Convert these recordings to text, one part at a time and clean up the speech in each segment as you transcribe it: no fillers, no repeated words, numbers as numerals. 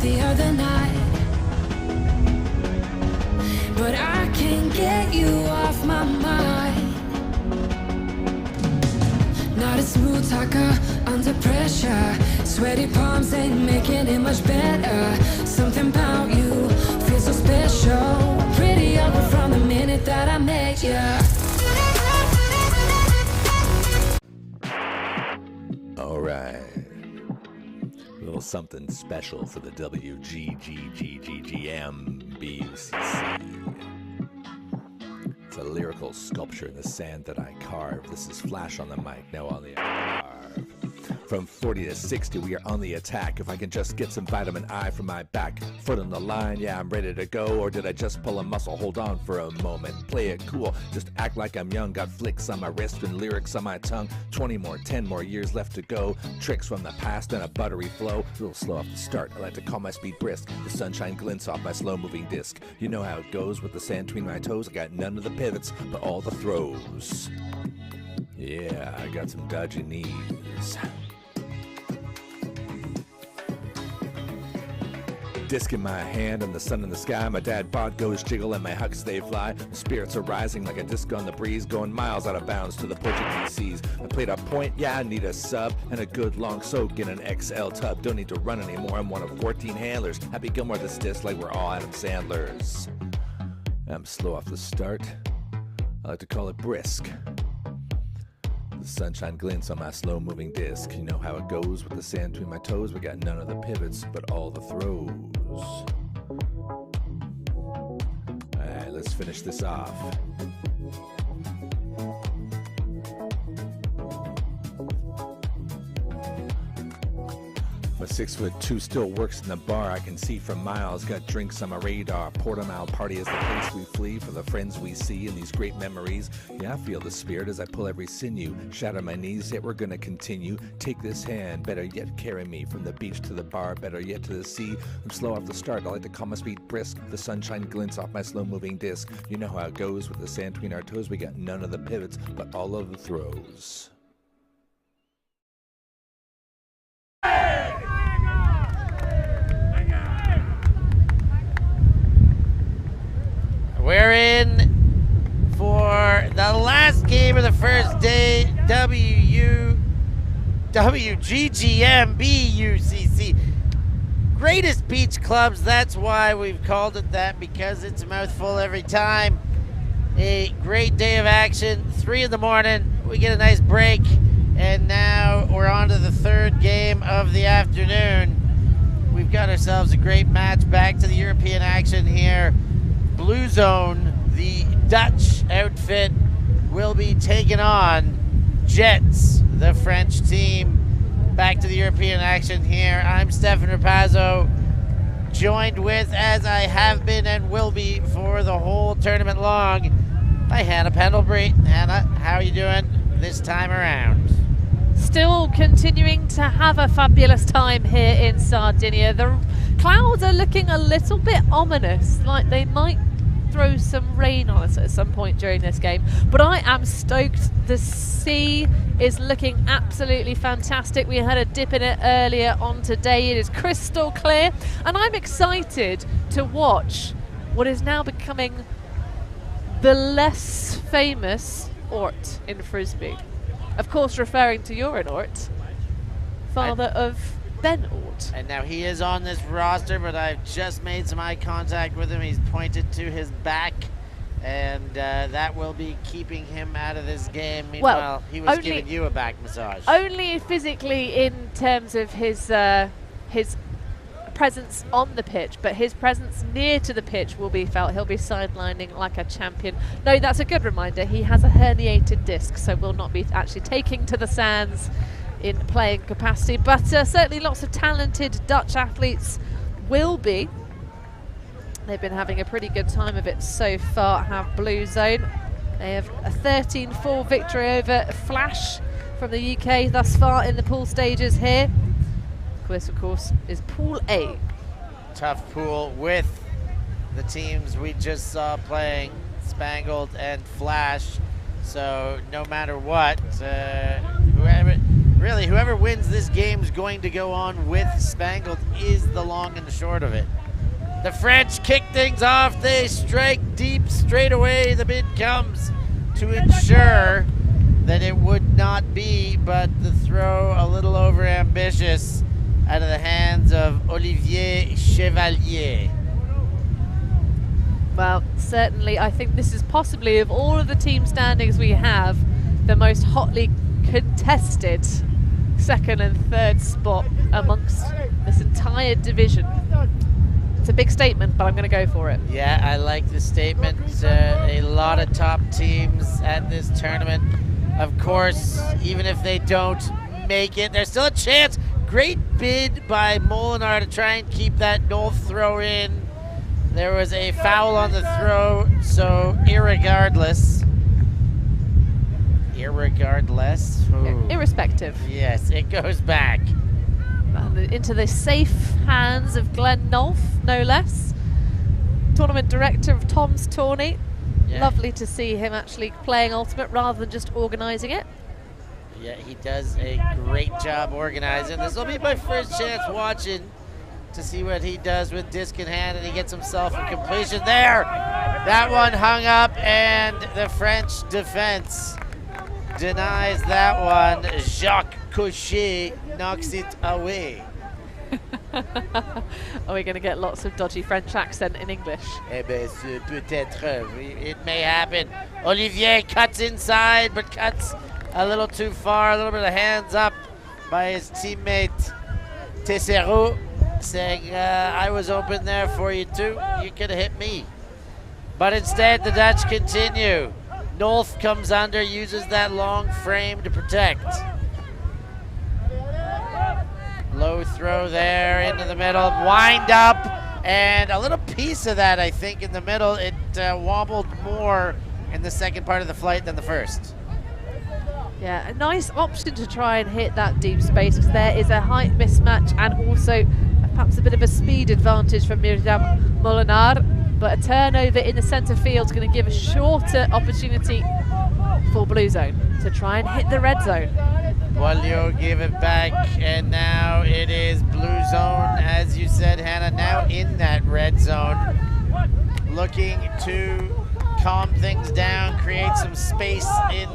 the other night, but I can't get you off my mind. Not a smooth talker under pressure. Sweaty palms ain't making it much better. Something about you feels so special. Pretty awkward from the minute that I met you. All right. A little something special for the WGGGMBUCC. It's a lyrical sculpture in the sand that I carve. This is Flash on the mic, now on the carve. From 40 to 60, we are on the attack. If I can just get some vitamin I from my back. Foot on the line, yeah, I'm ready to go. Or did I just pull a muscle? Hold on for a moment. Play it cool, just act like I'm young. Got flicks on my wrist and lyrics on my tongue. 20 more, 10 more years left to go. Tricks from the past and a buttery flow. A little slow off the start, I like to call my speed brisk. The sunshine glints off my slow-moving disc. You know how it goes with the sand between my toes. I got none of the pivots, but all the throws. Yeah, I got some dodgy knees. Disc in my hand and the sun in the sky. My dad bod goes jiggle and my hugs they fly. Spirits are rising like a disc on the breeze, going miles out of bounds to the Portuguese seas. I played a point, yeah, I need a sub and a good long soak in an XL tub. Don't need to run anymore, I'm one of 14 handlers. Happy Gilmore this disc like we're all Adam Sandlers. I'm slow off the start, I like to call it brisk. The sunshine glints on my slow-moving disc. You know how it goes with the sand between my toes. We got none of the pivots, but all the throws. Alright, let's finish this off. My 6'2" still works in the bar. I can see from miles. Got drinks on my radar. Portimao party is the place we flee for the friends we see and these great memories. Yeah, I feel the spirit as I pull every sinew. Shatter my knees, yet we're gonna continue. Take this hand, better yet carry me from the beach to the bar, better yet to the sea. I'm slow off the start. I like to call my speed brisk. The sunshine glints off my slow-moving disc. You know how it goes with the sand between our toes. We got none of the pivots, but all of the throws. We're in for the last game of the first day, WGGMBUCC. Greatest beach clubs, that's why we've called it that, because it's a mouthful every time. A great day of action, 3 in the morning, we get a nice break, and now we're on to the third game of the afternoon. We've got ourselves a great match, back to the European action here. Blue Zone, the Dutch outfit, will be taking on Jets, the French team. Back to the European action here. I'm Stefan Rapazzo, joined with, as I have been and will be for the whole tournament long, by Hannah Pendlebury. Hannah, how are you doing this time around? Still continuing to have a fabulous time here in Sardinia. The clouds are looking a little bit ominous, like they might throw some rain on us at some point during this game, but I am stoked. The sea is looking absolutely fantastic. We had a dip in it earlier on today. It is crystal clear, and I'm excited to watch what is now becoming the less famous Ort in Frisbee. Of course, referring to your Ort, father of Ben Ort. And now he is on this roster, but I've just made some eye contact with him. He's pointed to his back, and that will be keeping him out of this game. Meanwhile, well, he was giving you a back massage. Only physically in terms of his presence on the pitch, but his presence near to the pitch will be felt. He'll be sidelining like a champion. No, that's a good reminder. He has a herniated disc, so will not be actually taking to the sands in playing capacity, but certainly lots of talented Dutch athletes will be. They've been having a pretty good time of it so far, have Blue Zone. They have a 13-4 victory over Flash from the UK thus far in the pool stages here. This, of course, is Pool A. Tough pool with the teams we just saw playing, Spangled and Flash. So no matter what, whoever, really really, whoever wins this game is going to go on with Spangled is the long and the short of it. The French kick things off. They strike deep straight away. The bid comes to ensure that it would not be, but the throw a little over ambitious out of the hands of Olivier Chevalier. Well, certainly, I think this is possibly, of all of the team standings we have, the most hotly contested second and third spot amongst this entire division. It's a big statement, but I'm going to go for it. Yeah, I like the statement. A lot of top teams at this tournament. Of course, even if they don't make it, there's still a chance. Great bid by Molinar to try and keep that North throw in. There was a foul on the throw, so irregardless. Irrespective. Yes, it goes back. Into the safe hands of Glenn Nolf, no less. Tournament director of Tom's Tourney. Yeah. Lovely to see him actually playing Ultimate rather than just organising it. Yeah, he does a great job organizing. This will be my first chance watching to see what he does with disc in hand, and he gets himself a completion there. That one hung up, and the French defense denies that one. Jacques Cochet knocks it away. Are we going to get lots of dodgy French accent in English? Eh ben, peut-être. It may happen. Olivier cuts inside, but cuts a little too far. A little bit of hands up by his teammate Tesserou, saying, I was open there for you too. You could have hit me. But instead, the Dutch continue. Nolf comes under, uses that long frame to protect. Low throw there into the middle, wind up, and a little piece of that, I think, in the middle. It wobbled more in the second part of the flight than the first. Yeah, a nice option to try and hit that deep space, because there is a height mismatch and also perhaps a bit of a speed advantage for Myriam Molinar. But a turnover in the centre field is going to give a shorter opportunity for Blue Zone to try and hit the red zone. Boileau gave it back, and now it is Blue Zone, as you said, Hannah, now in that red zone, looking to calm things down, create some space in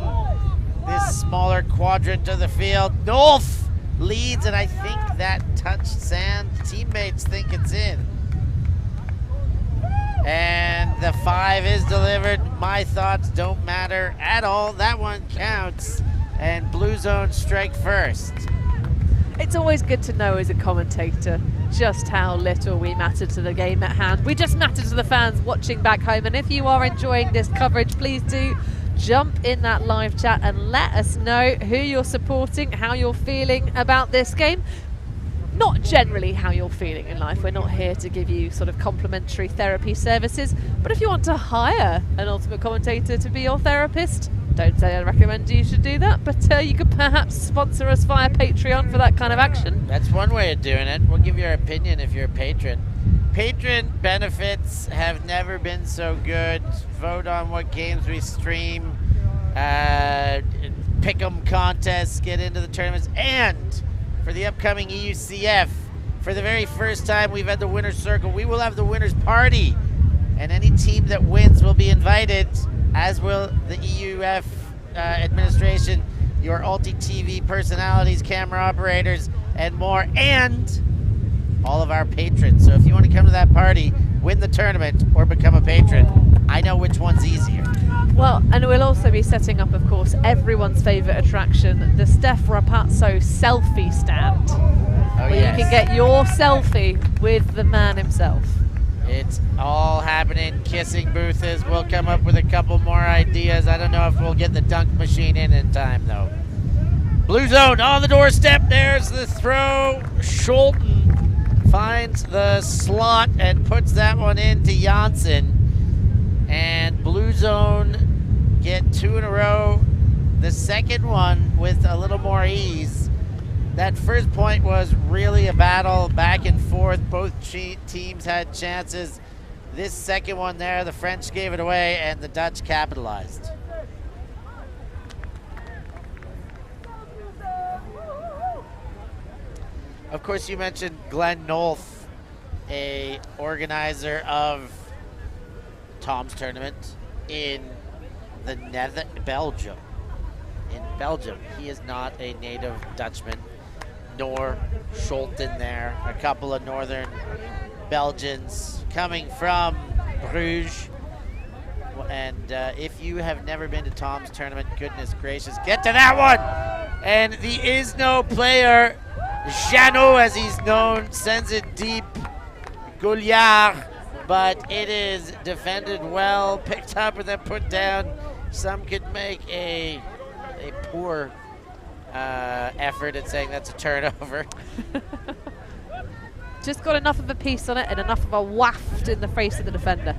this smaller quadrant of the field. Nolf leads, and I think that touched sand. Teammates think it's in. And the 5 is delivered. My thoughts don't matter at all. That one counts. And Blue Zone strike first. It's always good to know as a commentator just how little we matter to the game at hand. We just matter to the fans watching back home. And if you are enjoying this coverage, please do jump in that live chat and let us know who you're supporting, how you're feeling about this game. Not generally how you're feeling in life. We're not here to give you sort of complimentary therapy services. But if you want to hire an Ultimate Commentator to be your therapist, don't say I recommend you should do that, but you could perhaps sponsor us via Patreon for that kind of action. That's one way of doing it. We'll give you our opinion if you're a patron. Patron benefits have never been so good. Vote on what games we stream, pick 'em contests, get into the tournaments, and for the upcoming EUCF, for the very first time we've had the winner's circle. We will have the winner's party, and any team that wins will be invited, as will the EUF administration, your UltiTV personalities, camera operators, and more, and all of our patrons. So if you want to come to that party, win the tournament, or become a patron, I know which one's easier. Well, and we'll also be setting up, of course, everyone's favourite attraction, the Steph Rapazzo selfie stand. Oh, where yes. you can get your selfie with the man himself. It's all happening. Kissing booths. We'll come up with a couple more ideas. I don't know if we'll get the dunk machine in time, though. Blue Zone on the doorstep. There's the throw. Scholten finds the slot and puts that one into Janssen. And Blue Zone get 2 in a row. The second one with a little more ease. That first point was really a battle back and forth. Both teams had chances. This second one there, the French gave it away and the Dutch capitalized. Of course, you mentioned Glenn Nolf, a organizer of Tom's tournament in the Belgium. In Belgium, he is not a native Dutchman, nor Scholten there. A couple of northern Belgians coming from Bruges. And if you have never been to Tom's tournament, goodness gracious, get to that one! And the is-no player, Jeannot, as he's known, sends it deep. Gouliard, but it is defended well, picked up and then put down. Some could make a poor effort at saying that's a turnover. Just got enough of a piece on it and enough of a waft in the face of the defender.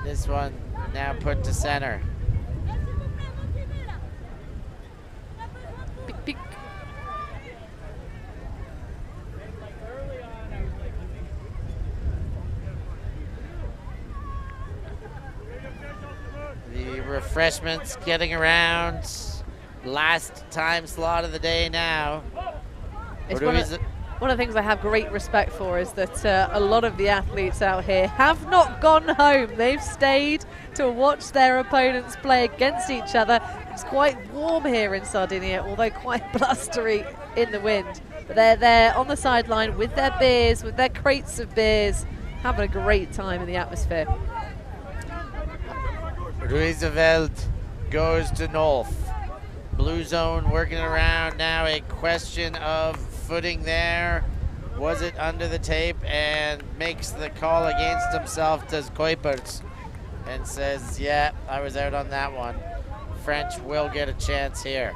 This one now put to center. Pick, pick. The refreshments getting around. Last time slot of the day now. It's one of the things I have great respect for is that a lot of the athletes out here have not gone home. They've stayed to watch their opponents play against each other. It's quite warm here in Sardinia, although quite blustery in the wind. But they're there on the sideline with their beers, with their crates of beers, having a great time in the atmosphere. Roosevelt goes to Nolf. Blue zone working around now. A question of footing there. Was it under the tape? And makes the call against himself, does Kuipers, and says, yeah, I was out on that one. French will get a chance here.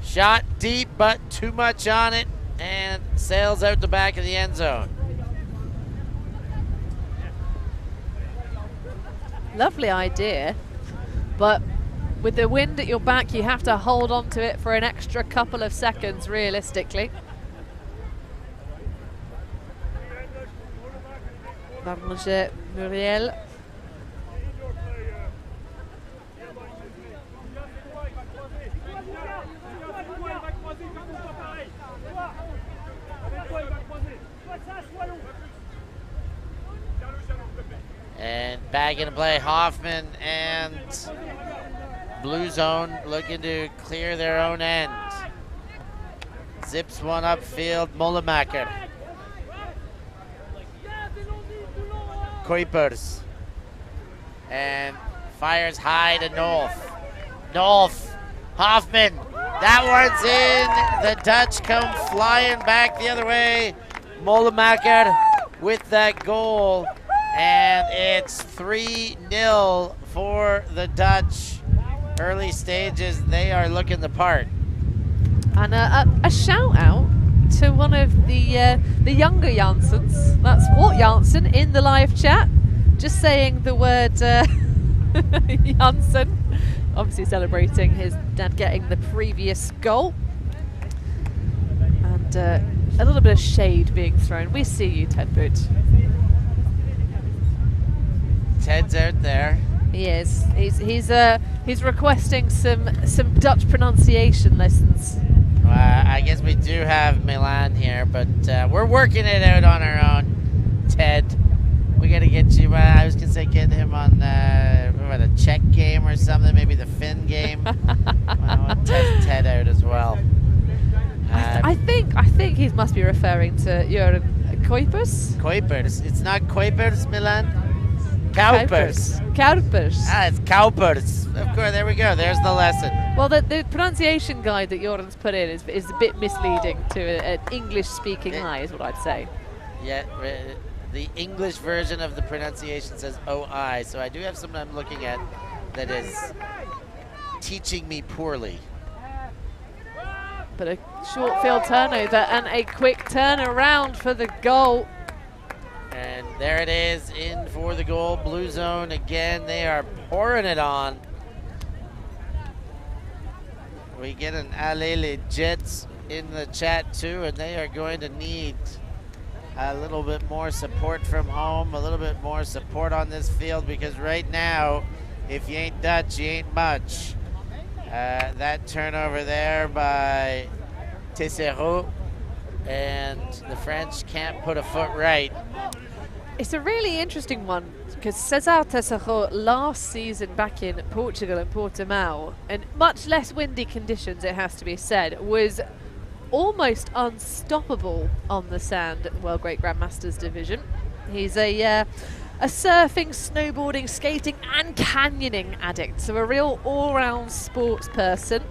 Shot deep, but too much on it, and sails out the back of the end zone. Lovely idea, but with the wind at your back, you have to hold on to it for an extra couple of seconds, realistically. Mademoiselle Muriel. And back into play, Hoffman and Blue Zone looking to clear their own end. Zips one upfield, Mollemacher. Kuipers. And fires high to Nolf. Nolf, Hoffman, that one's in. The Dutch come flying back the other way. Mollemacher with that goal. And it's 3-0 for the Dutch. Early stages, they are looking the part. And a shout out to one of the younger Janssens. That's Walt Janssen in the live chat, just saying the word Janssen. Obviously celebrating his dad getting the previous goal. And a little bit of shade being thrown. We see you, Ted Boot. Ted's out there. He is. He's requesting some Dutch pronunciation lessons. I guess we do have Milan here, but we're working it out on our own. Ted, we got to get you. I was gonna say get him on a Czech game or something, maybe the Finn game. We'll test Ted out as well. I think he must be referring to Jürgen Kuipers. Kuipers. It's not Kuipers, Milan. Kaupers. Ah, it's Kaupers. Of course, there we go. There's the lesson. Well, the pronunciation guide that Jordan's put in is a bit misleading to an English-speaking eye, is what I'd say. Yeah, the English version of the pronunciation says OI, so I do have something I'm looking at that is teaching me poorly. But a short field turnover and a quick turnaround for the goal. And there it is, in for the goal. Blue zone again, they are pouring it on. We get an Allez Jets in the chat too, and they are going to need a little bit more support from home, a little bit more support on this field, because right now, if you ain't Dutch, you ain't much. That turnover there by Tessero, and the French can't put a foot right. It's a really interesting one because César Tessero last season back in Portugal and Portimao, in much less windy conditions, it has to be said, was almost unstoppable on the sand at the World Great Grandmasters division. He's a surfing, snowboarding, skating and canyoning addict, so a real all-round sports person.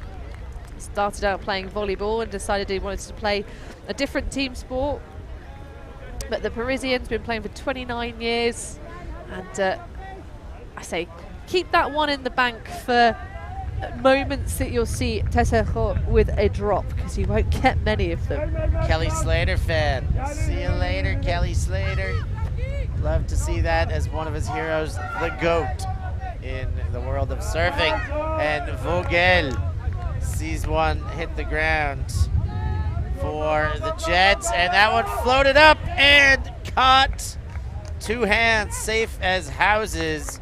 Started out playing volleyball and decided he wanted to play a different team sport. But the Parisian's been playing for 29 years, and I say keep that one in the bank for moments that you'll see Tessero with a drop, because you won't get many of them. Kelly Slater fan. See you later, Kelly Slater. Love to see that as one of his heroes, the GOAT in the world of surfing. And Vogel sees one hit the ground for the Jets, and that one floated up and caught two hands, safe as houses.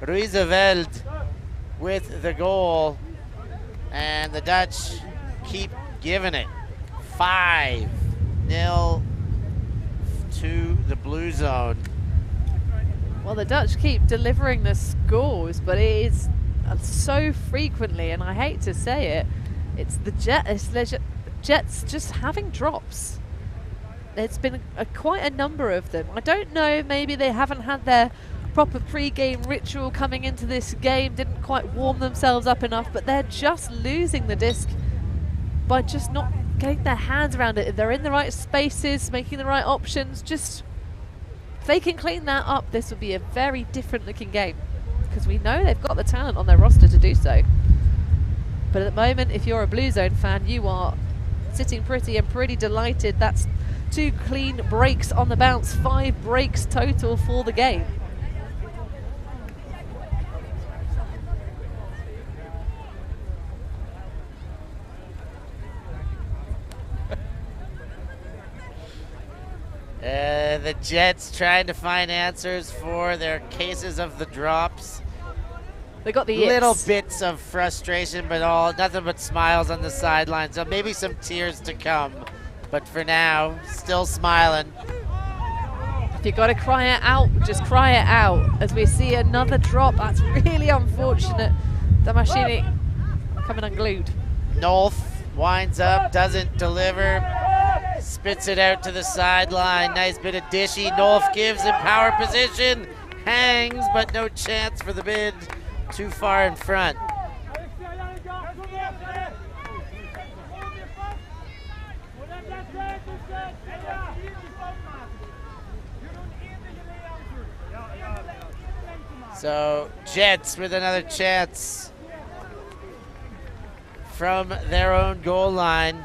Ruizeveld with the goal, and the Dutch keep giving it. 5-0 to the Blue Zone. Well, the Dutch keep delivering the scores, but it is so frequently, and I hate to say it, it's the Jets just having drops. There's been quite a number of them. I don't know, maybe they haven't had their proper pre-game ritual coming into this game, didn't quite warm themselves up enough, but they're just losing the disc by just not getting their hands around it. If they're in the right spaces, making the right options, just if they can clean that up, this will be a very different looking game, because we know they've got the talent on their roster to do so. But at the moment, if you're a Blue Zone fan, you are sitting pretty and pretty delighted. That's 2 clean breaks on the bounce, 5 breaks total for the game. The Jets trying to find answers for their cases of the drops. They got the little yips. bits of frustration, but nothing but smiles on the sidelines. So maybe some tears to come, but for now, still smiling. If you got to cry it out, just cry it out. As we see another drop, that's really unfortunate. Damashini coming unglued. Nolf winds up, doesn't deliver, spits it out to the sideline. Nice bit of dishy. Nolf gives him power position, hangs, but no chance for the bid. Too far in front. So Jets with another chance from their own goal line.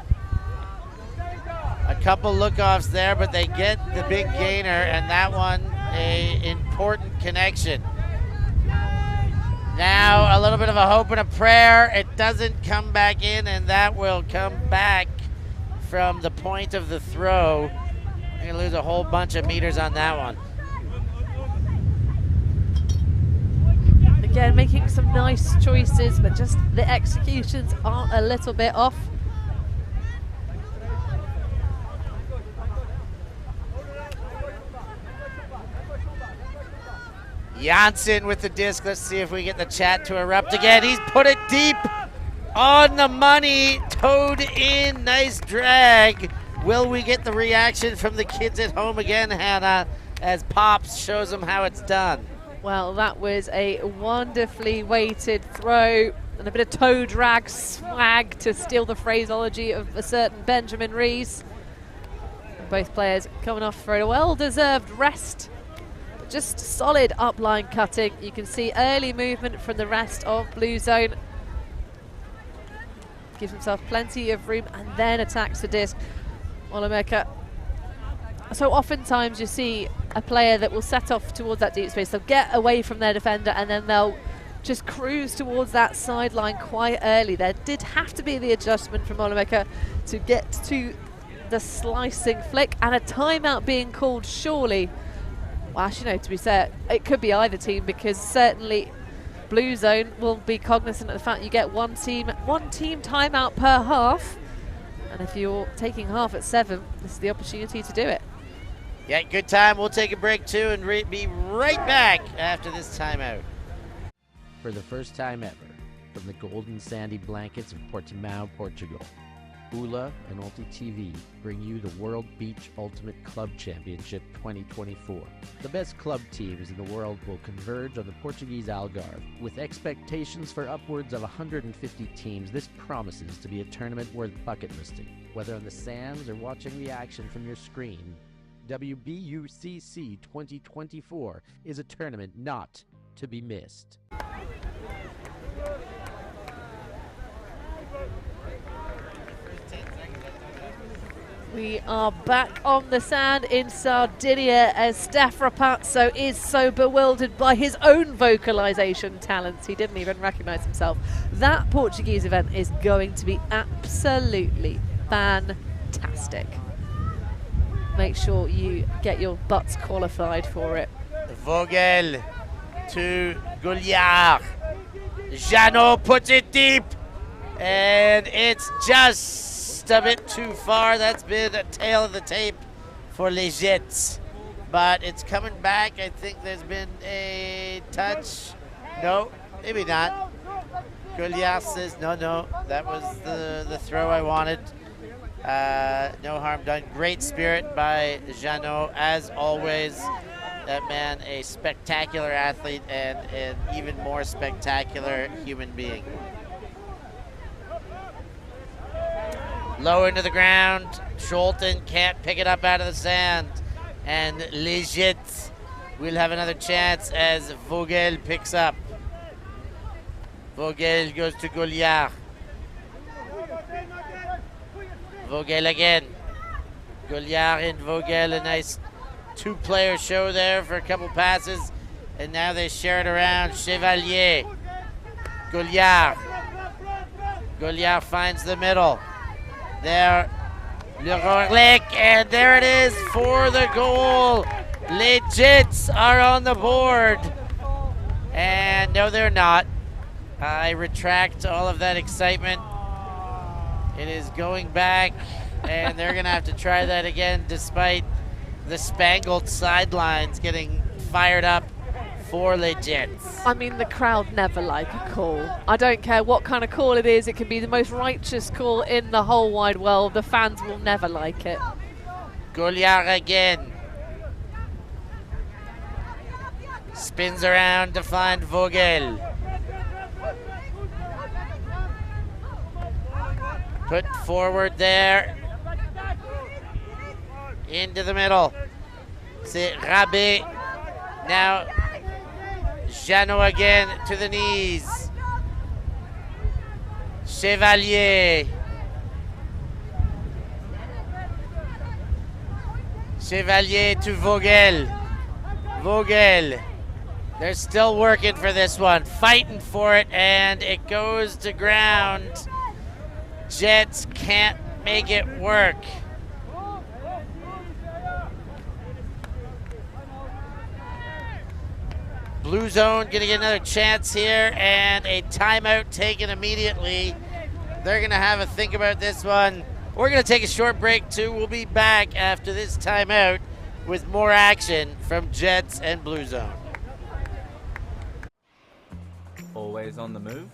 A couple look-offs there, but they get the big gainer, and that one an important connection. Now a little bit of a hope and a prayer. It doesn't come back in, and that will come back from the point of the throw. You're gonna lose a whole bunch of meters on that one. Again, making some nice choices, but just the executions are a little bit off. Janssen with the disc. Let's see if we get the chat to erupt again. He's put it deep on the money, towed in, nice drag. Will we get the reaction from the kids at home again, Hannah, as Pops shows them how it's done? Well, that was a wonderfully weighted throw and a bit of toe drag swag, to steal the phraseology of a certain Benjamin Rees. Both players coming off for a well-deserved rest. Just solid upline cutting. You can see early movement from the rest of Blue Zone. Gives himself plenty of room and then attacks the disc. Olomeka. So oftentimes you see a player that will set off towards that deep space. They'll get away from their defender and then they'll just cruise towards that sideline quite early. There did have to be the adjustment from Olomeka to get to the slicing flick, and a timeout being called surely. Well, actually, no, to be fair, it could be either team, because certainly Blue Zone will be cognizant of the fact you get one team timeout per half. And if you're taking half at 7, this is the opportunity to do it. Yeah, good time. We'll take a break too and be right back after this timeout. For the first time ever, from the golden sandy blankets of Portimao, Portugal, ULA and ULTITV bring you the World Beach Ultimate Club Championship 2024. The best club teams in the world will converge on the Portuguese Algarve. With expectations for upwards of 150 teams, this promises to be a tournament worth bucket listing. Whether on the sands or watching the action from your screen, WBUCC 2024 is a tournament not to be missed. We are back on the sand in Sardinia as Steph Rapazzo is so bewildered by his own vocalization talents he didn't even recognize himself. That Portuguese event is going to be absolutely fantastic. Make sure you get your butts qualified for it. Vogel to Gouliard. Jeannot puts it deep, and it's just a bit too far. That's been a tail of the tape for Les Jets, but it's coming back. I think there's been a touch. No, maybe not. Gouliard says no, that was the throw I wanted. No harm done. Great spirit by Jeannot, as always. That man, a spectacular athlete and an even more spectacular human being. Low into the ground. Scholten can't pick it up out of the sand. And Legit will have another chance as Vogel picks up. Vogel goes to Gouliard. Vogel again. Gouliard and Vogel, a nice two-player show there for a couple passes. And now they share it around. Chevalier. Gouliard. Gouliard finds the middle. There, Leroy, and there it is for the goal. Les Jets are on the board. And no, they're not. I retract all of that excitement. It is going back, and they're going to have to try that again despite the spangled sidelines getting fired up for Les Jets. I mean, the crowd never like a call. I don't care what kind of call it is. It can be the most righteous call in the whole wide world. The fans will never like it. Gouliard again. Spins around to find Vogel. Put forward there. Into the middle. C'est Rabé. Now Jeannot again to the knees. Chevalier. Chevalier to Vogel. Vogel. They're still working for this one. Fighting for it, and it goes to ground. Jets can't make it work. Blue Zone gonna get another chance here, and a timeout taken immediately. They're gonna have a think about this one. We're gonna take a short break too. We'll be back after this timeout with more action from Jets and Blue Zone. Always on the move?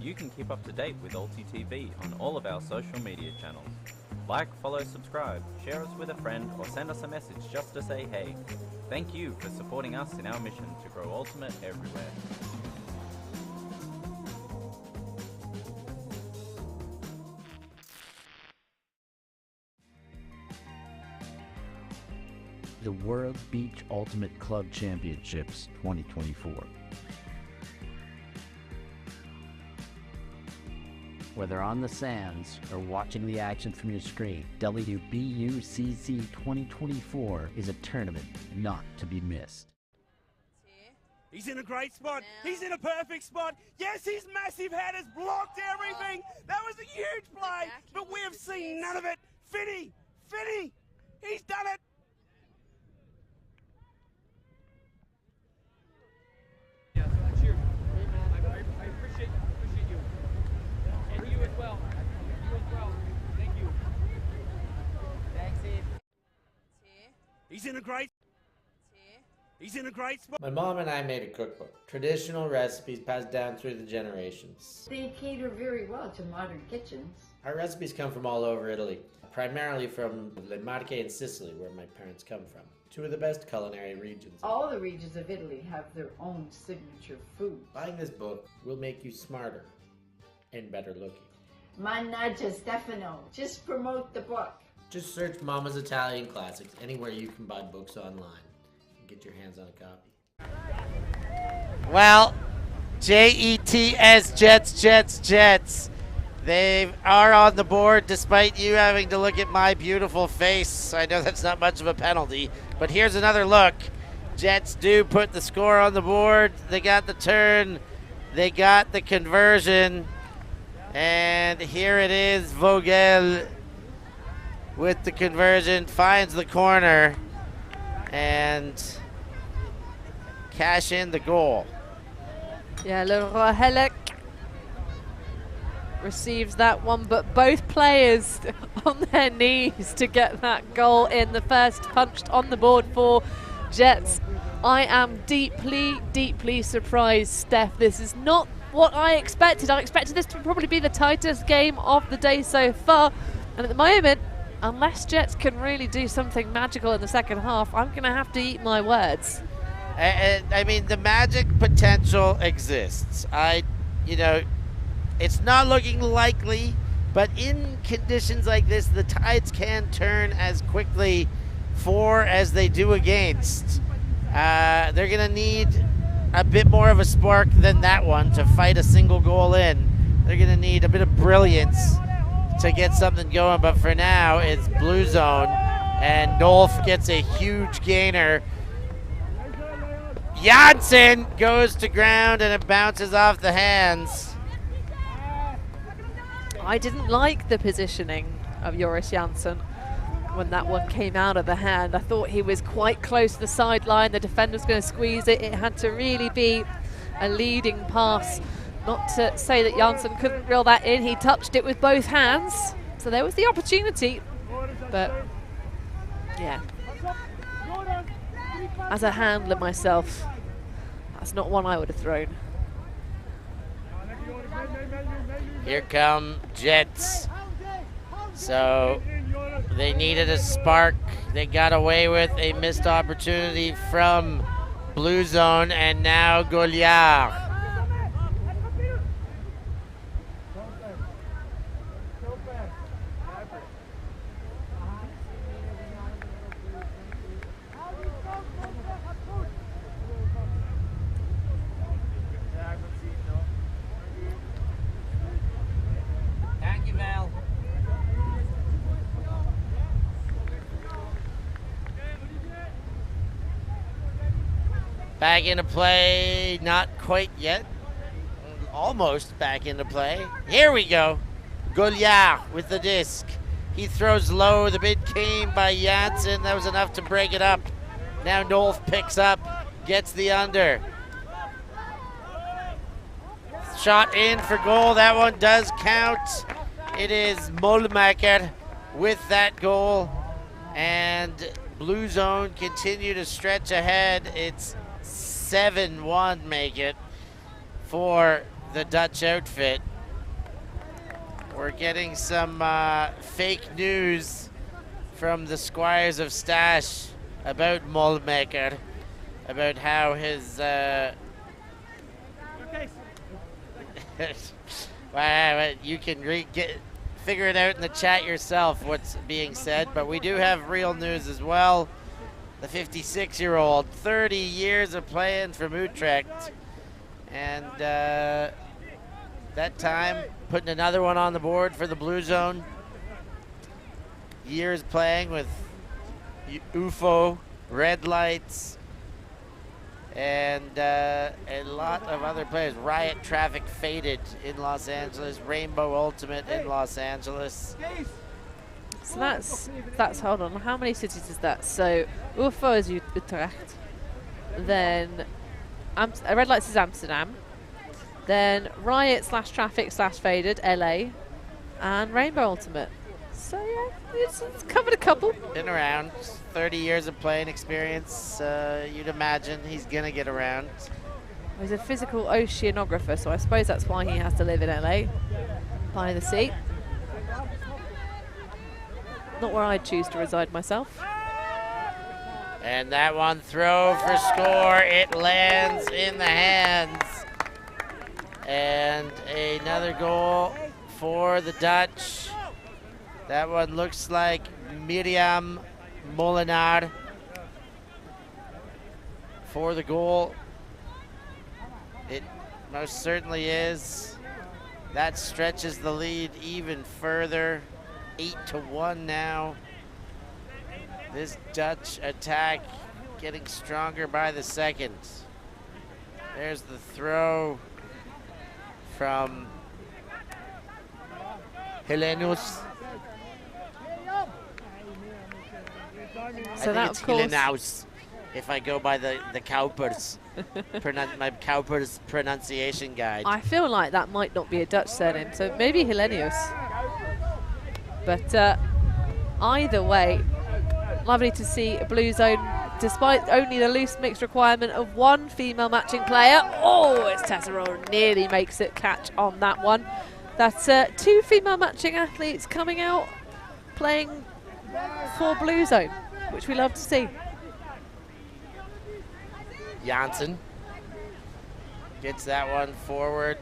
You can keep up to date with UltiTV on all of our social media channels. Like, follow, subscribe, share us with a friend, or send us a message just to say hey. Thank you for supporting us in our mission to grow Ultimate everywhere. The World Beach Ultimate Club Championships 2024. Whether on the sands or watching the action from your screen, WBUCC 2024 is a tournament not to be missed. He's in a great spot. He's in a perfect spot. Yes, his massive head has blocked everything. That was a huge play, but we have seen none of it. Finney, he's done it. He's in a great... He's in a great spot. My mom and I made a cookbook. Traditional recipes passed down through the generations. They cater very well to modern kitchens. Our recipes come from all over Italy, primarily from Le Marche and Sicily, where my parents come from. Two of the best culinary regions. All the regions of Italy have their own signature food. Buying this book will make you smarter and better looking. Mannaggia Stefano, just promote the book. Just search Mama's Italian Classics anywhere you can buy books online. Get your hands on a copy. Well, Jets, Jets. They are on the board despite you having to look at my beautiful face. I know that's not much of a penalty, but here's another look. Jets do put the score on the board. They got the turn. They got the conversion. And here it is. Vogel with the conversion finds the corner and cash in the goal. Yeah, Leroy Helek receives that one, but both players on their knees to get that goal in. The first punched on the board for Jets. I am deeply, deeply surprised, Steph. This is not what I expected. I expected this to probably be the tightest game of the day so far. And at the moment, unless Jets can really do something magical in the second half, I'm going to have to eat my words. I mean, the magic potential exists. It's not looking likely, but in conditions like this, the tides can turn as quickly for as they do against. They're going to need a bit more of a spark than that one to fight a single goal in. They're going to need a bit of brilliance to get something going, but for now, it's blue zone, and Nolf gets a huge gainer. Janssen goes to ground and it bounces off the hands. I didn't like the positioning of Joris Janssen when that one came out of the hand. I thought he was quite close to the sideline. The defender was going to squeeze it. It had to really be a leading pass. Not to say that Janssen couldn't reel that in. He touched it with both hands. So there was the opportunity. But, yeah. As a handler myself, that's not one I would have thrown. Here come Jets. So they needed a spark. They got away with a missed opportunity from blue zone, and now Goliard. Back into play, not quite yet. Almost back into play. Here we go. Goliard with the disc. He throws low. The bid came by Janssen. That was enough to break it up. Now Nolf picks up, gets the under. Shot in for goal. That one does count. It is Molmaker with that goal. And blue zone continue to stretch ahead. It's 7-1 make it for the Dutch outfit. We're getting some fake news from the Squires of Stash about Molmaker, about how his well, you can figure it out in the chat yourself what's being said, but we do have real news as well. The 56-year-old, 30 years of playing from Utrecht, and that time putting another one on the board for the blue zone. Years playing with UFO, Red Lights, and a lot of other players. Riot Traffic Faded in Los Angeles, Rainbow Ultimate in Los Angeles. So that's hold on, how many cities is that? So UFO is Utrecht, then Red Lights is Amsterdam, then Riot /Traffic /Faded LA, and Rainbow Ultimate. So yeah, it's covered a couple. Been around, 30 years of playing experience. You'd imagine he's gonna get around. He's a physical oceanographer, so I suppose that's why he has to live in LA, by the sea. Not where I'd choose to reside myself. And that one throw for score. It lands in the hands. And another goal for the Dutch. That one looks like Miriam Molinar for the goal. It most certainly is. That stretches the lead even further. 8-1 now. This Dutch attack getting stronger by the second. There's the throw from Helenus. So I think it's Helenaus, if I go by the Cowpers, my Cowpers pronunciation guide. I feel like that might not be a Dutch surname, so maybe Hellenius. But either way, lovely to see a blue zone, despite only the loose mix requirement of one female matching player. Oh, it's Tesoro nearly makes it catch on that one. That's 2 female matching athletes coming out playing for blue zone, which we love to see. Janssen gets that one forward.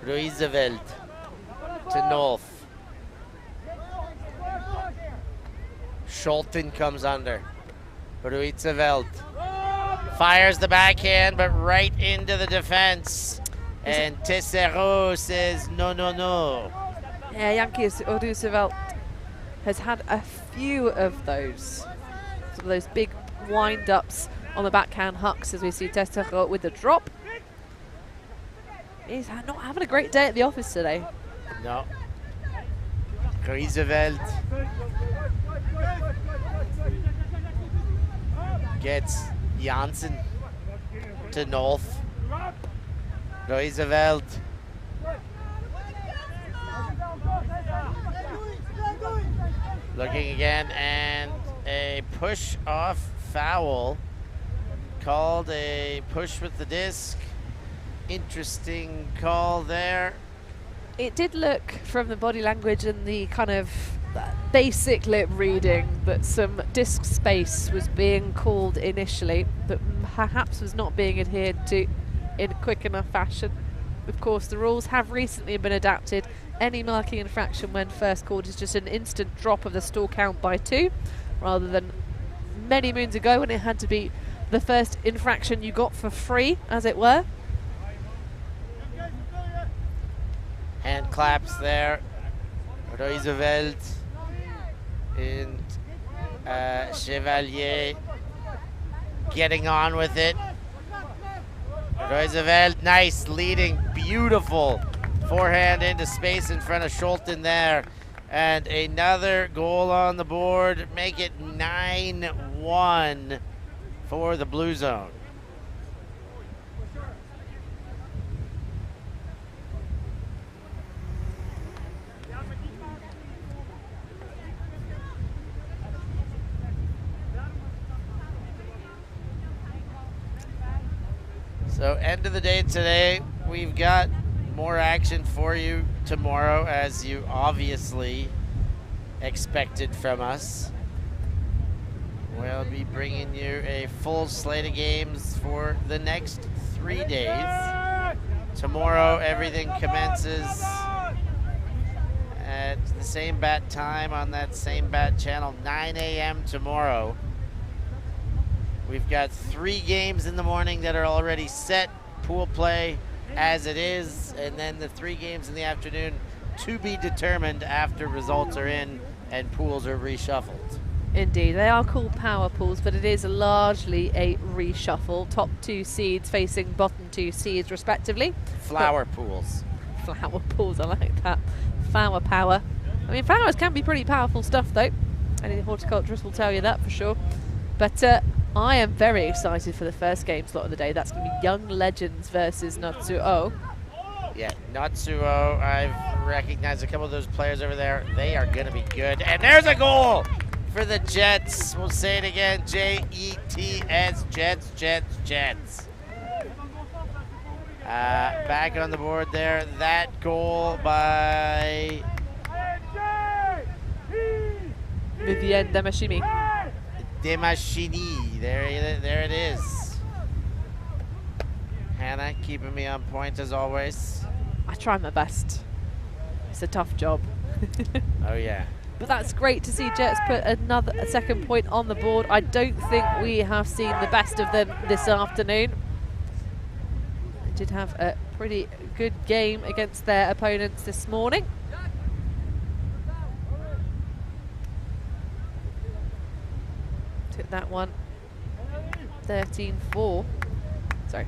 Ruizeveld to North. Scholten comes under. Ruizeveld fires the backhand, but right into the defense. And Tesoro says, no, no, no. Yeah, Yankees Ruizeveld has had a few of those. Some of those big wind-ups on the backhand hucks as we see Tesoro with the drop. He's not having a great day at the office today. No. Ruizeveld gets Janssen to North. Ruizeveld looking again, and a push-off foul called, a push with the disc. Interesting call there. It did look from the body language and the kind of basic lip reading that some disc space was being called initially, but perhaps was not being adhered to in a quick enough fashion. Of course, the rules have recently been adapted. Any marking infraction when first called is just an instant drop of the stall count by 2, rather than many moons ago when it had to be the first infraction you got for free, as it were. Hand claps there. Ruizeveld and Chevalier getting on with it. Ruizeveld, nice leading, beautiful forehand into space in front of Scholten there. And another goal on the board, make it 9-1 for the Blue Zone. So end of the day today, we've got more action for you tomorrow, as you obviously expected from us. We'll be bringing you a full slate of games for the next 3 days. Tomorrow, everything commences at the same bat time on that same bat channel, 9 a.m. tomorrow. We've got 3 games in the morning that are already set, pool play as it is, and then the 3 games in the afternoon to be determined after results are in and pools are reshuffled. Indeed, they are called power pools, but it is largely a reshuffle. Top 2 seeds facing bottom 2 seeds respectively. Flower pools. Flower pools, I like that. Flower power. I mean, flowers can be pretty powerful stuff though. Any horticulturist will tell you that for sure. But I am very excited for the first game slot of the day. That's going to be Young Legends versus Natsuo. Yeah, Natsuo, I've recognized a couple of those players over there. They are going to be good. And there's a goal for the Jets. We'll say it again, Jets, Jets, Jets, Jets. Back on the board there. That goal by Vivienne Demashimi. Demashini. There it is. Hannah keeping me on point as always. I try my best. It's a tough job. Oh yeah. But that's great to see Jets put a second point on the board. I don't think we have seen the best of them this afternoon. They did have a pretty good game against their opponents this morning. Took that one 13-4. Sorry,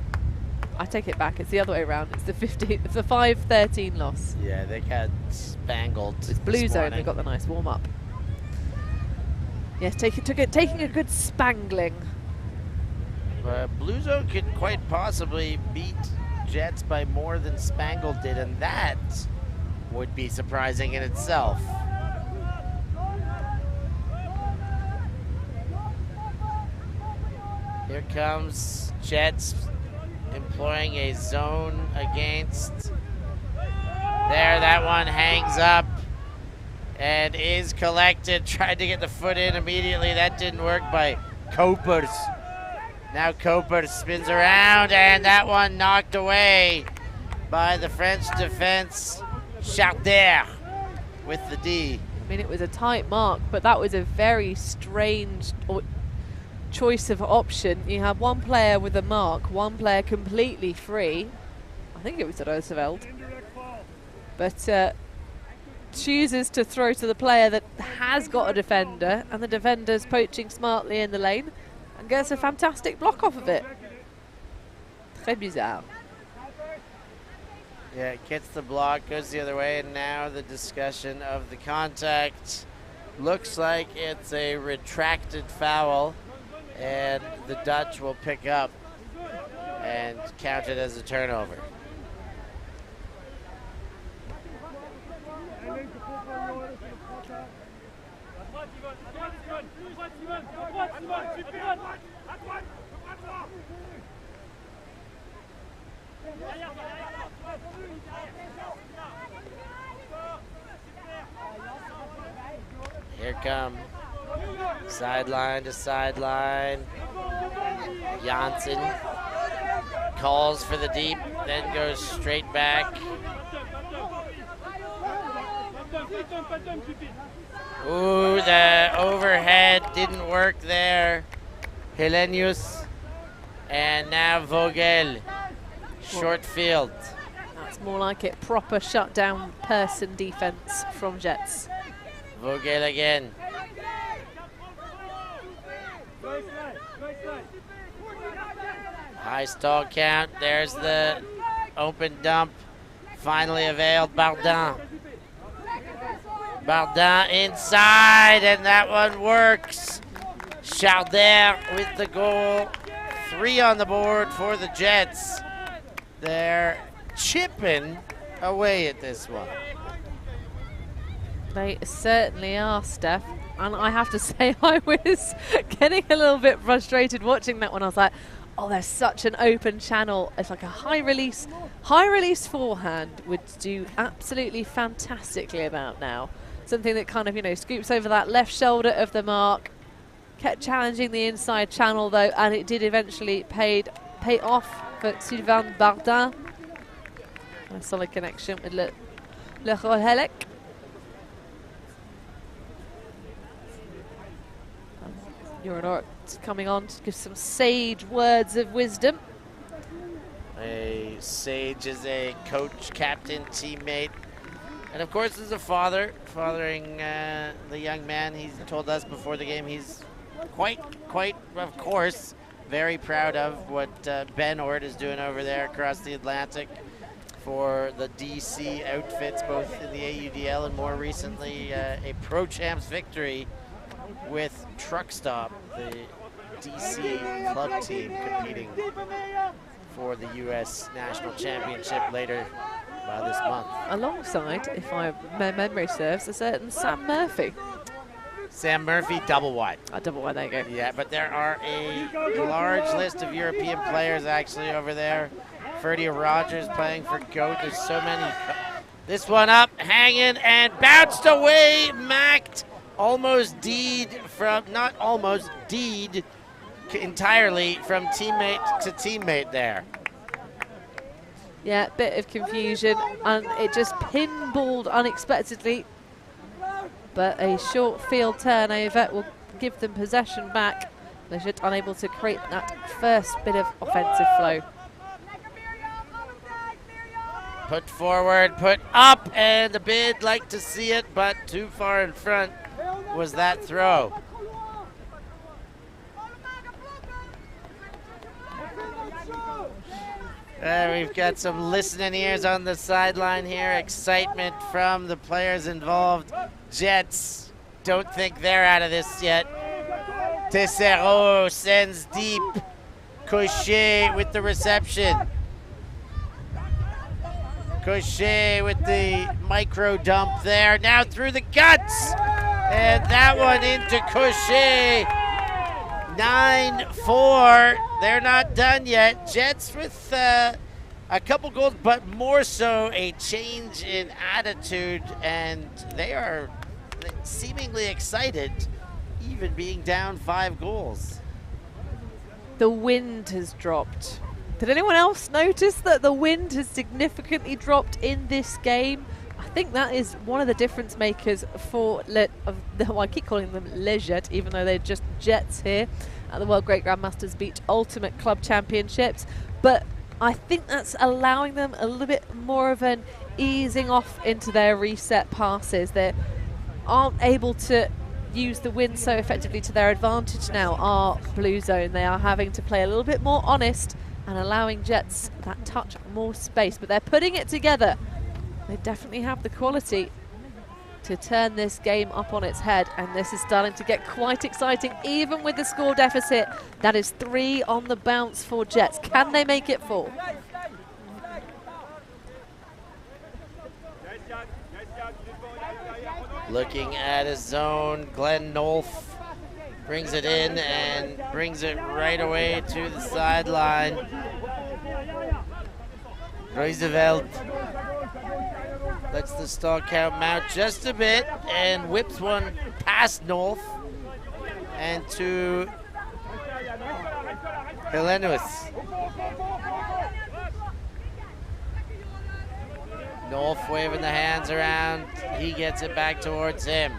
I take it back. It's the other way around. It's the 5-13 loss. Yeah, they got spangled. It's Blue Zone. They got the nice warm up. Yes, taking a good spangling. Blue Zone could quite possibly beat Jets by more than Spangled did, and that would be surprising in itself. Here comes Jets employing a zone against. There, that one hangs up and is collected. Tried to get the foot in immediately. That didn't work by Copers. Now Copers spins around, and that one knocked away by the French defense. Charter with the D. I mean, it was a tight mark, but that was a very strange choice of option. You have one player with a mark, one player completely free. I think it was Roosevelt. But chooses to throw to the player that has got a defender, and the defender's poaching smartly in the lane and gets a fantastic block off of it. Très bizarre. Yeah, it gets the block, goes the other way, and now the discussion of the contact. Looks like it's a retracted foul, and the Dutch will pick up and count it as a turnover. Here come sideline to sideline. Janssen calls for the deep, then goes straight back. Ooh, the overhead didn't work there. Helenius, and now Vogel, short field. That's more like it, proper shutdown person defense from Jets. Vogel again. High stall count, there's the open dump, finally availed, Bardin. Bardin inside, and that one works. Charder with the goal. 3 on the board for the Jets. They're chipping away at this one. They certainly are, Steph. And I have to say, I was getting a little bit frustrated watching that one. I was like, oh, there's such an open channel. It's like a high release forehand would do absolutely fantastically about now. Something that kind of, you know, scoops over that left shoulder of the mark. Kept challenging the inside channel though, and it did eventually pay off for Sylvain Bardin. A solid connection with Le Rohelec. Uranor coming on to give some sage words of wisdom. A sage is a coach, captain, teammate, and of course as a father, fathering the young man. He's told us before the game he's quite, of course, very proud of what Ben Ort is doing over there across the Atlantic for the DC outfits, both in the AUDL and more recently a Pro Champs victory with Truck Stop, the DC club team competing for the U.S. National Championship later by this month. Alongside, if my memory serves, a certain Sam Murphy. Sam Murphy, double wide. Double wide, there you go. Yeah, but there are a large list of European players actually over there. Ferdy Rogers playing for GOAT. There's so many. This one up, hanging, and bounced away. Macked, almost D'd from, not almost, D'd entirely from teammate to teammate there. Yeah, bit of confusion, and it just pinballed unexpectedly. But a short field turnover will give them possession back. They're just unable to create that first bit of offensive flow. Put forward, put up, and the bid like to see it, but too far in front was that throw. We've got some listening ears on the sideline here. Excitement from the players involved. Jets don't think they're out of this yet. Tessero sends deep. Cochet with the reception. Cochet with the micro dump there. Now through the guts. And that one into Cochet. 9-4. They're not done yet. Jets with a couple goals, but more so a change in attitude. And they are seemingly excited, even being down 5 goals. The wind has dropped. Did anyone else notice that the wind has significantly dropped in this game? I think that is one of the difference makers for, I keep calling them leisure, even though they're just Jets here at the World Great Grandmasters Beach Ultimate Club Championships. But I think that's allowing them a little bit more of an easing off into their reset passes. They aren't able to use the wind so effectively to their advantage now, our Blue Zone. They are having to play a little bit more honest and allowing Jets that touch more space, but they're putting it together. They definitely have the quality to turn this game up on its head, and this is starting to get quite exciting, even with the score deficit. That is 3 on the bounce for Jets. Can they make it 4? Looking at his zone, Glenn Nolf brings it in and brings it right away to the sideline. Roosevelt lets the stall count mount just a bit and whips one past Nolf and to Helenus. Nolf waving the hands around. He gets it back towards him.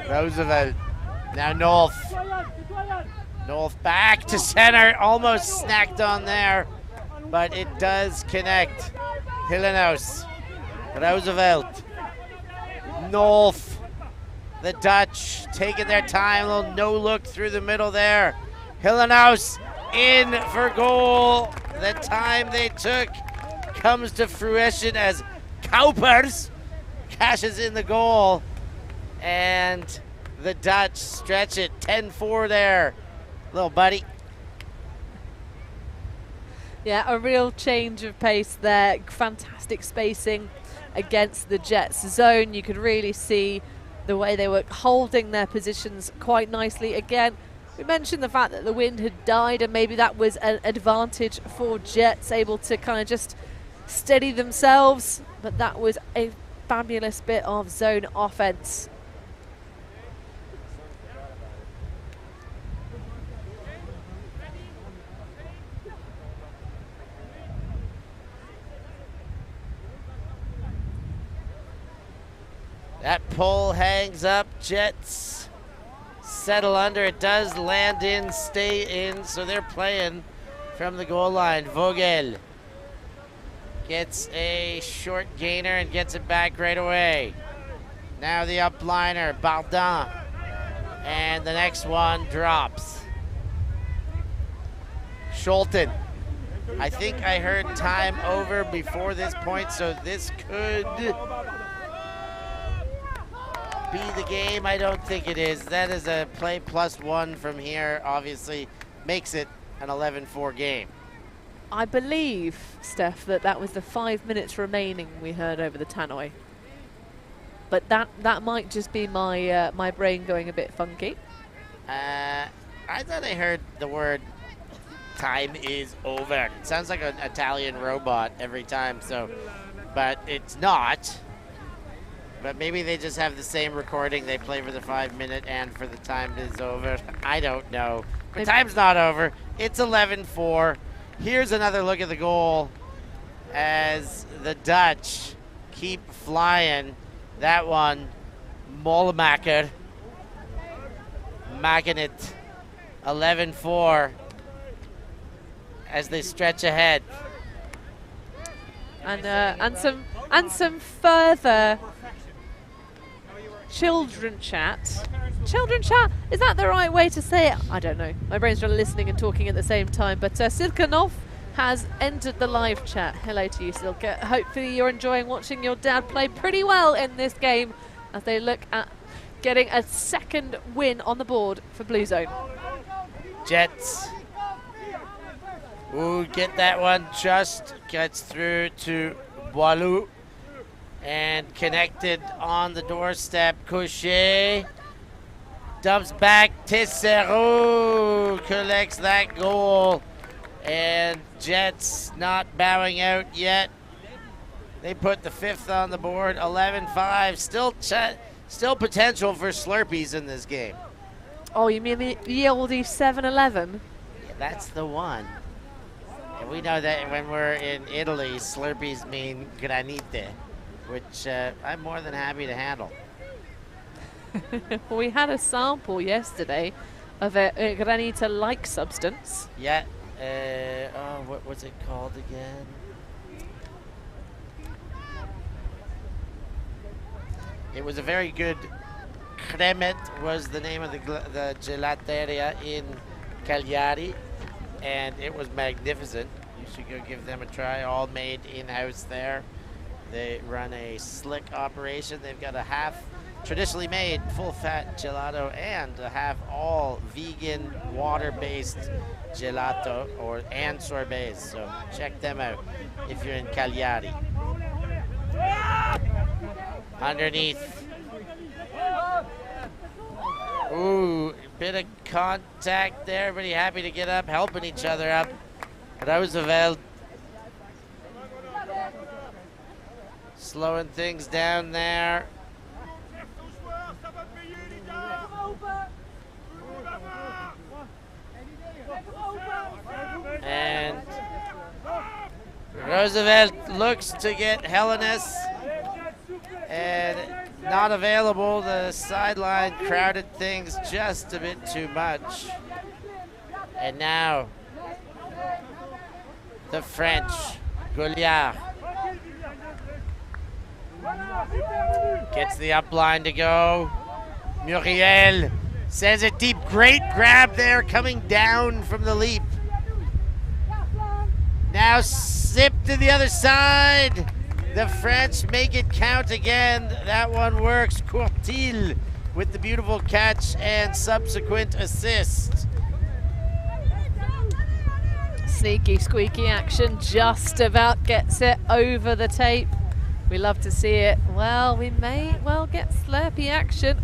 Roosevelt. Now Nolf. Nolf back to center. Almost snacked on there, but it does connect. Hillenos. Roosevelt. Nolf. The Dutch taking their time. A little no look through the middle there. Hillenos in for goal. The time they took comes to fruition as Kaupers cashes in the goal, and the Dutch stretch it. 10-4 there, little buddy. Yeah, a real change of pace there. Fantastic spacing against the Jets zone. You could really see the way they were holding their positions quite nicely. Again, we mentioned the fact that the wind had died, and maybe that was an advantage for Jets, able to kind of just steady themselves, but that was a fabulous bit of zone offense. That pole hangs up. Jets settle under. It does land in, stay in, so they're playing from the goal line. Vogel gets a short gainer and gets it back right away. Now the upliner, Bardin. And the next one drops. Scholten. I think I heard time over before this point, so this could be the game. I don't think it is. That is a play +1 from here, obviously makes it an 11-4 game. I believe, Steph, that was the 5 minutes remaining we heard over the tannoy. But that might just be my my brain going a bit funky. I thought I heard the word "time is over." It sounds like an Italian robot every time. So, but it's not. But maybe they just have the same recording. They play for the 5 minute and for the time is over. I don't know. But time's not over. It's 11-4. Here's another look at the goal as the Dutch keep flying. That one, Mollemacher, making it 11-4 as they stretch ahead. And some further children chat. Children chat, is that the right way to say it? I don't know. My brain's trying to listening and talking at the same time. But Silkanov has entered the live chat. Hello to you, Silka. Hopefully you're enjoying watching your dad play pretty well in this game as they look at getting a second win on the board for Blue Zone. Jets. Ooh, get that one. Just gets through to Boileau and connected on the doorstep. Couchet dumps back. Tesserot collects that goal. And Jets not bowing out yet. They put the 5th on the board, 11-5. Still potential for Slurpees in this game. Oh, you mean the oldie 7-11? Yeah, that's the one. And we know that when we're in Italy, Slurpees mean granite, which I'm more than happy to handle. We had a sample yesterday of a granita-like substance. Yeah. What was it called again? It was a very good Cremet was the name of the gelateria in Cagliari, and it was magnificent. You should go give them a try. All made in-house there. They run a slick operation. They've got a half traditionally made full-fat gelato and a half all vegan water-based gelato and sorbets. So check them out if you're in Cagliari. Underneath. Ooh, bit of contact there. Everybody happy to get up, helping each other up. Roosevelt slowing things down there. And Roosevelt looks to get Hellenes and not available. The sideline crowded things just a bit too much. And now the French, Gouliard, gets the up line to go. Muriel sends it deep. Great grab there coming down from the leap. Now zip to the other side. The French make it count again. That one works. Courtil with the beautiful catch and subsequent assist. Sneaky, squeaky action just about gets it over the tape. We love to see it. Well, we may well get Slurpee action,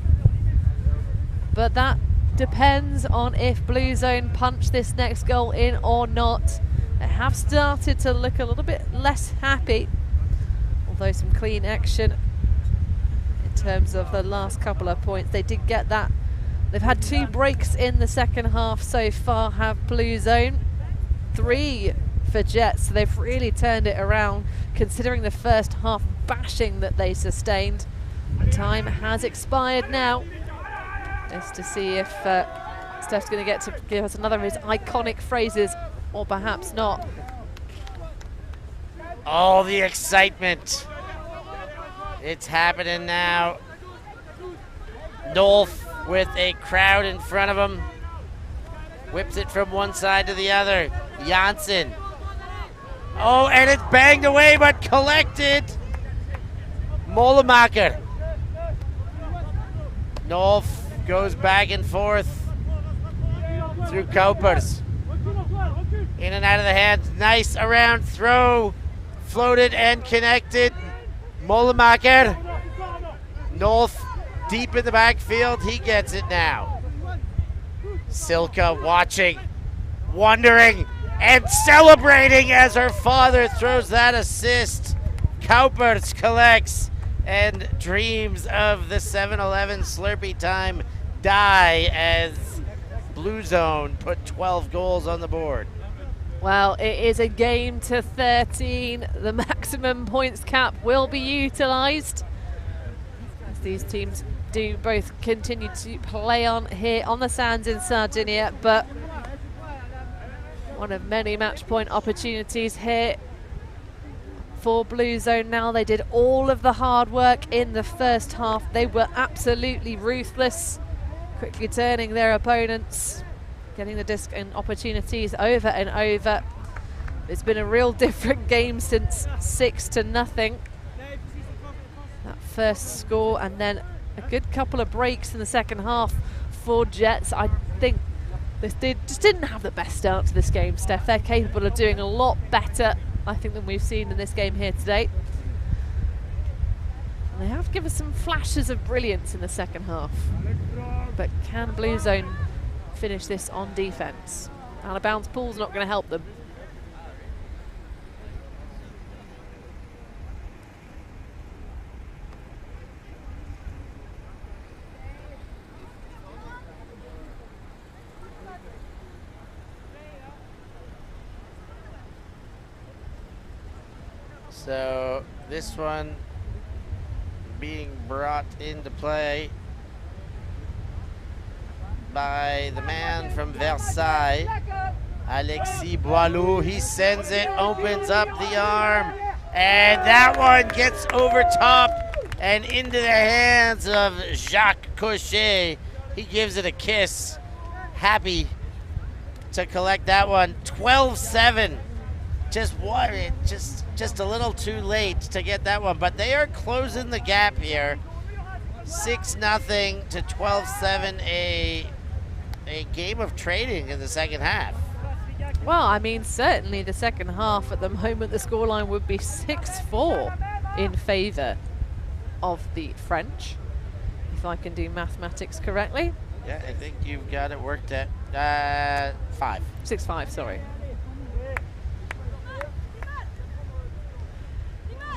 but that depends on if Blue Zone punch this next goal in or not. They have started to look a little bit less happy, although some clean action in terms of the last couple of points. They did get that. They've had 2 breaks in the second half so far, have Blue Zone. 3 for Jets, so they've really turned it around considering the first half bashing that they sustained. Time has expired now. Just to see if Steph's going to get to give us another of his iconic phrases, or perhaps not. All the excitement. It's happening now. Nolf with a crowd in front of him. Whips it from one side to the other. Janssen. Oh, and it's banged away, but collected. Mollemacher. Nolf goes back and forth through Copers. In and out of the hands. Nice around throw. Floated and connected. Mollemacher. Nolf deep in the backfield. He gets it now. Silka watching, wondering, and celebrating as her father throws that assist. Kaupers collects and dreams of the 7-Eleven Slurpee time die as Blue Zone put 12 goals on the board. Well, it is a game to 13. The maximum points cap will be utilised as these teams do both continue to play on here on the sands in Sardinia, but one of many match point opportunities here for Blue Zone now. They did all of the hard work in the first half. They were absolutely ruthless, quickly turning their opponents, getting the disc and opportunities over and over. It's been a real different game since 6-0. That first score, and then a good couple of breaks in the second half for Jets. I think this just didn't have the best start to this game, Steph. They're capable of doing a lot better, I think, than we've seen in this game here today. And they have given us some flashes of brilliance in the second half. But can Blue Zone finish this on defense? Out of bounds pool's not going to help them. So this one being brought into play by the man from Versailles, Alexis Boileau. He sends it, opens up the arm, and that one gets over top and into the hands of Jacques Cochet. He gives it a kiss. Happy to collect that one. 12-7. Just a little too late to get that one, but they are closing the gap here. 6-0 to 12-7, a game of trading in the second half. Well, I mean, certainly the second half at the moment, the scoreline would be 6-4 in favour of the French, if I can do mathematics correctly. Yeah, I think you've got it worked at 5. 6-5, sorry.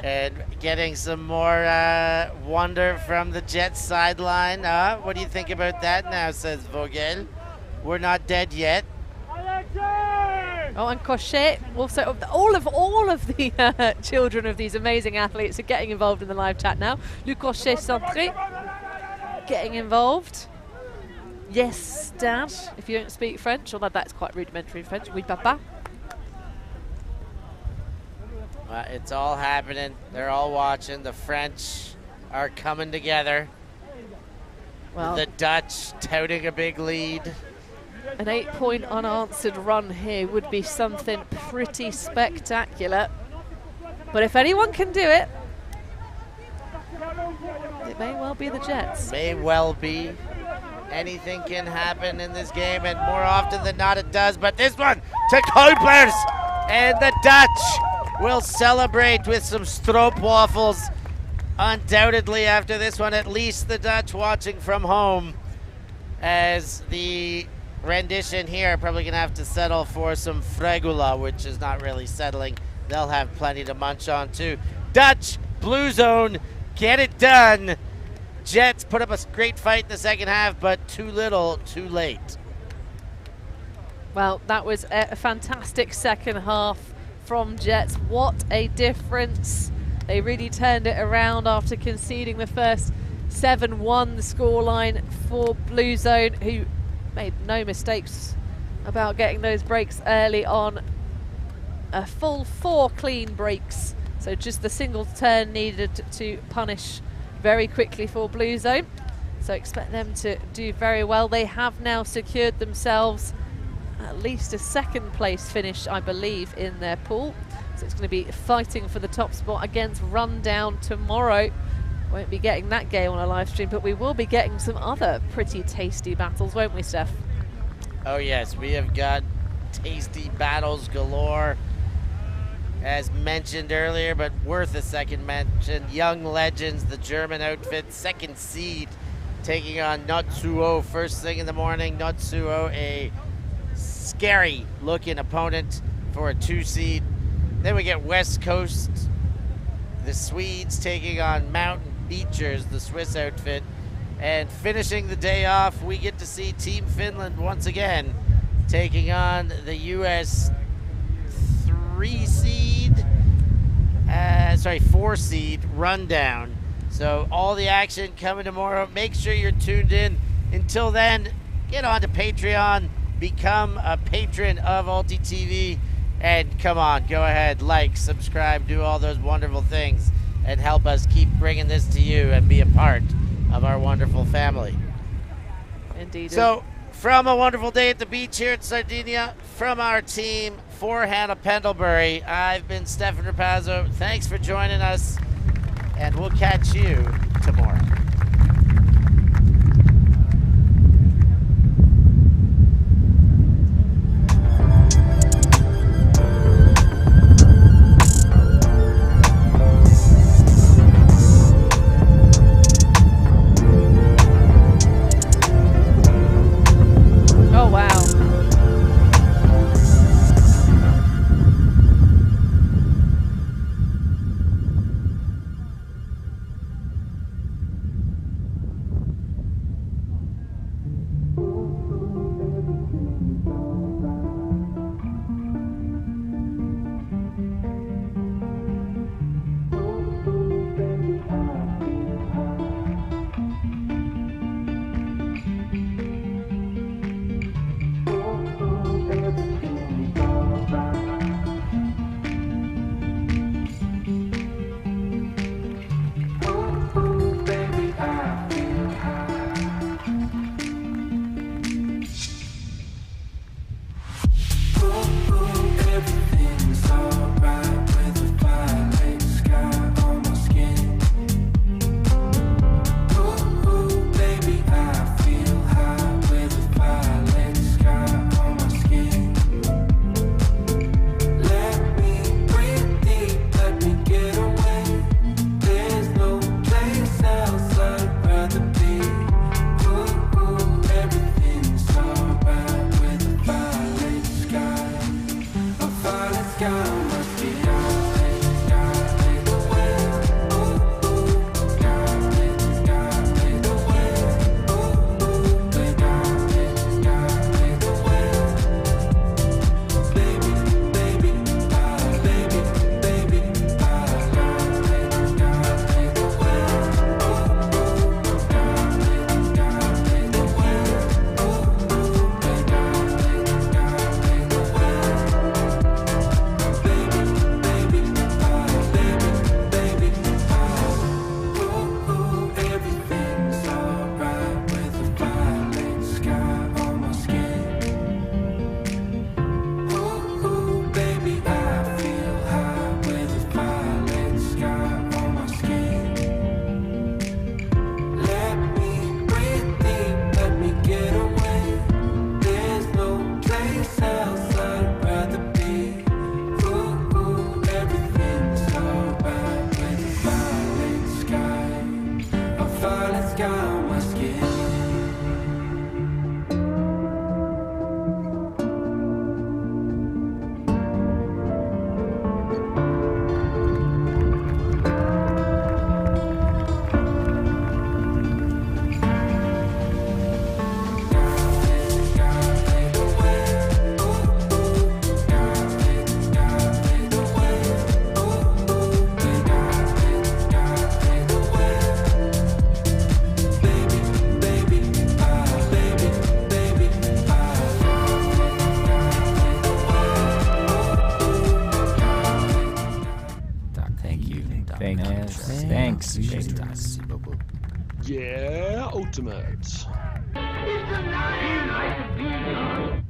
And getting some more wonder from the Jets sideline. What do you think about that now, says Vogel. We're not dead yet. Oh, and Cochet, also all of the children of these amazing athletes are getting involved in the live chat now. Le Cochet Centré getting involved. Yes, Dad, if you don't speak French, although that's quite rudimentary French. Oui, papa. It's all happening. They're all watching. The French are coming together. Well, the Dutch touting a big lead. An 8-point unanswered run here would be something pretty spectacular. But if anyone can do it, it may well be the Jets. May well be. Anything can happen in this game, and more often than not it does. But this one to Kuipers, and the Dutch will celebrate with some stroopwafels. Undoubtedly after this one, at least the Dutch watching from home, as the rendition here probably gonna have to settle for some fregula, which is not really settling. They'll have plenty to munch on too. Dutch, Blue Zone, get it done. Jets put up a great fight in the second half, but too little, too late. Well, that was a fantastic second half from Jets. What a difference. They really turned it around after conceding the first 7-1 scoreline for Blue Zone, who made no mistakes about getting those breaks early on. A full 4 clean breaks, so just the single turn needed to punish very quickly for Blue Zone. So expect them to do very well. They have now secured themselves at least a second place finish, I believe, in their pool. So it's going to be fighting for the top spot against Rundown tomorrow. Won't be getting that game on a live stream, but we will be getting some other pretty tasty battles, won't we, Steph? Oh yes, we have got tasty battles galore. As mentioned earlier, but worth a second mention, Young Legends, the German outfit, second seed, taking on Natsuo first thing in the morning. Natsuo, a scary looking opponent for a 2 seed. Then we get West Coast, the Swedes taking on Mountain Beachers, the Swiss outfit. And finishing the day off, we get to see Team Finland once again taking on the US 4 seed Rundown. So all the action coming tomorrow. Make sure you're tuned in. Until then, get on to Patreon, become a patron of UltiTV, and come on, go ahead, like, subscribe, do all those wonderful things, and help us keep bringing this to you and be a part of our wonderful family. Indeed. So, from a wonderful day at the beach here at Sardinia, from our team, for Hannah Pendlebury, I've been Stefan Rapazzo. Thanks for joining us, and we'll catch you tomorrow. Oh, wow. Thanks. Yeah, ultimate. It's a lion like a